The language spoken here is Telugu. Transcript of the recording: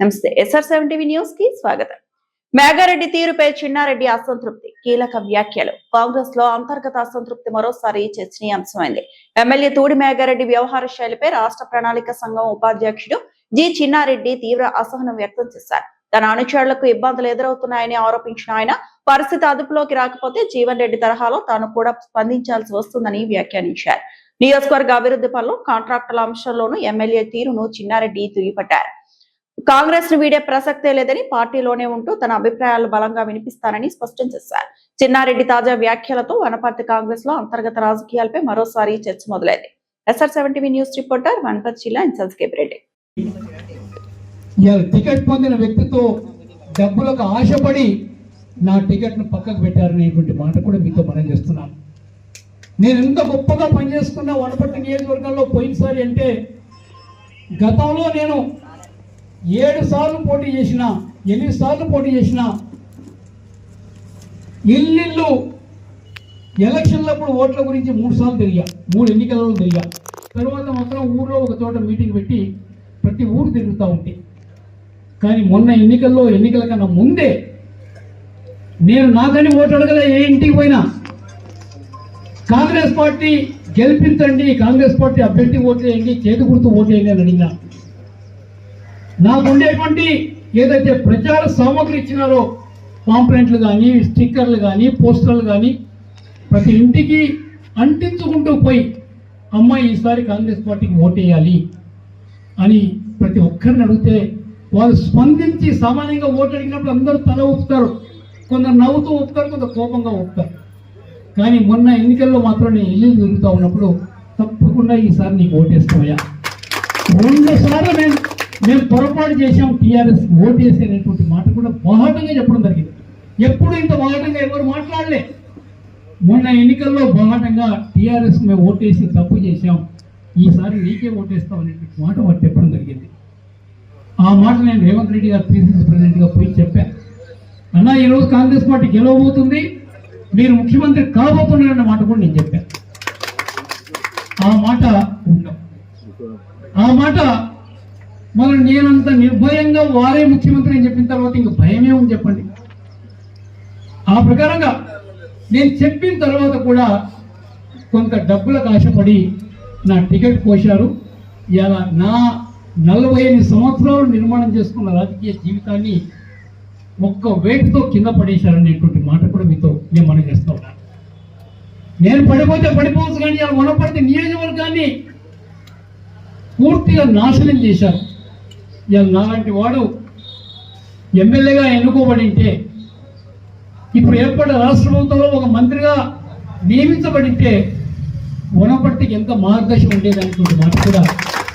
నమస్తే SR7 టీవీ న్యూస్ కి స్వాగతం. మేఘారెడ్డి తీరుపై చిన్నారెడ్డి అసంతృప్తి, కీలక వ్యాఖ్యలు. కాంగ్రెస్ లో అంతర్గత అసంతృప్తి మరోసారి చర్చనీయాంశమైంది. ఎమ్మెల్యే తూడి మేఘారెడ్డి వ్యవహార శైలిపై రాష్ట్ర ప్రణాళిక సంఘం ఉపాధ్యక్షుడు జి చిన్నారెడ్డి తీవ్ర అసహనం వ్యక్తం చేశారు. తన అనుచరులకు ఇబ్బందులు ఎదురవుతున్నాయని ఆరోపించిన ఆయన, పరిస్థితి అదుపులోకి రాకపోతే జీవన్ రెడ్డి తరహాలో తాను కూడా స్పందించాల్సి వస్తుందని వ్యాఖ్యానించారు. నియోజకవర్గ అభివృద్ధి పనులు, కాంట్రాక్టుల అంశంలోనూ ఎమ్మెల్యే తీరును చిన్నారెడ్డి దుయ్యబట్టారు. కాంగ్రెస్ ను వీడే ప్రసక్తే లేదని, పార్టీలోనే ఉంటూ తన అభిప్రాయాలు బలంగా వినిపిస్తానని స్పష్టం చేశారు. చిన్నారెడ్డి తాజా వ్యాఖ్యలతో వనపర్తి కాంగ్రెస్ లో అంతర్గత రాజకీయాలపై మరోసారి చర్చ మొదలైంది. SR7 TV news reporter Wanaparthy జిల్లా ఇన్ఛార్జ్ రెడ్డి. టికెట్ పొందిన వ్యక్తితో డబ్బులకు ఆశపడి నా టికెట్ ను పక్కకు పెట్టారనేటువంటి మాట కూడా మీతో మనం చేస్తున్నాను. నేను ఎంత గొప్పగా పనిచేసుకున్నా వనపర్తి నియోజకవర్గంలో పోయినసారి అంటే, గతంలో నేను 7 సార్లు పోటీ చేసిన, 8 సార్లు పోటీ చేసిన, ఇల్లు ఎలక్షన్లప్పుడు ఓట్ల గురించి 3 సార్లు తిరిగా, 3 ఎన్నికలలో తిరిగా. తర్వాత మాత్రం ఊర్లో ఒక చోట మీటింగ్ పెట్టి ప్రతి ఊరు తిరుగుతూ ఉంటే, కానీ మొన్న ఎన్నికల కన్నా ముందే నేను నాకని ఓటు అడగలే. ఏ ఇంటికి పోయినా కాంగ్రెస్ పార్టీ గెలిపించండి, కాంగ్రెస్ పార్టీ అభ్యర్థి ఓటు వేయండి, చేతి గుర్తు ఓటు వేయండి అని అడిగినా. నాకు ఉండేటువంటి ఏదైతే ప్రచార సామగ్రి ఇచ్చినారో, పాంప్లెంట్లు కానీ, స్టిక్కర్లు కానీ, పోస్టర్లు కానీ, ప్రతి ఇంటికి అంటించుకుంటూ పోయి అమ్మాయి ఈసారి కాంగ్రెస్ పార్టీకి ఓటేయాలి అని ప్రతి ఒక్కరిని అడిగితే వాళ్ళు స్పందించి సామాన్యంగా ఓటు అడిగినప్పుడు అందరూ తల ఊపుతారు, కొందరు నవ్వుతూ ఊపుతారు, కొందరు కోపంగా ఊపుతారు. కానీ మొన్న ఎన్నికల్లో మాత్రం నేను ఇల్లు తిరుగుతూ ఉన్నప్పుడు తప్పకుండా ఈసారి నీకు ఓటేస్తామయ్యా, 2 సార్లు మేము పొరపాటు చేసాం, టీఆర్ఎస్ ఓటేసేటువంటి మాట కూడా బాహాటంగా చెప్పడం జరిగింది. ఎప్పుడు ఇంత బాహాటంగా ఎవరు మాట్లాడలే. మొన్న ఎన్నికల్లో బాహాటంగా టీఆర్ఎస్ మేము ఓటేసి తప్పు చేశాం, ఈసారి నీకే ఓటేస్తాం అనేటువంటి మాట వారు చెప్పడం జరిగింది. ఆ మాట నేను రేవంత్ రెడ్డి గారు PCC ప్రెసిడెంట్గా పోయి చెప్పాను. అన్నా, ఈరోజు కాంగ్రెస్ పార్టీ గెలవబోతుంది, మీరు ముఖ్యమంత్రి కాబోతున్నారన్న మాట కూడా నేను చెప్పాను. ఆ మాట ఉన్నాం. ఆ మాట మనం నేనంత నిర్భయంగా వారే ముఖ్యమంత్రి అని చెప్పిన తర్వాత ఇంక భయమే ఉంది చెప్పండి. ఆ ప్రకారంగా నేను చెప్పిన తర్వాత కూడా కొంత డబ్బులకు ఆశపడి నా టికెట్ కోశారు. ఇలా నా 45 సంవత్సరాలు నిర్మాణం చేసుకున్న రాజకీయ జీవితాన్ని ఒక్క వేటుతో కింద పడేశారనేటువంటి మాట కూడా మీతో నేను మనం చేస్తూ ఉన్నాను. నేను పడిపోతే పడిపోవచ్చు, కానీ ఇలా వనపర్తి నియోజకవర్గాన్ని పూర్తిగా నాశనం చేశారు. ఇలా నాలాంటి వాడు ఎమ్మెల్యేగా ఎన్నుకోబడి ఉంటే, ఇప్పుడు ఏర్పడ్డ రాష్ట్ర ప్రభుత్వంలో ఒక మంత్రిగా నియమించబడి ఉంటే వనపర్తికి ఎంత మార్గదర్శనం ఉండేదనేటువంటి మాట కూడా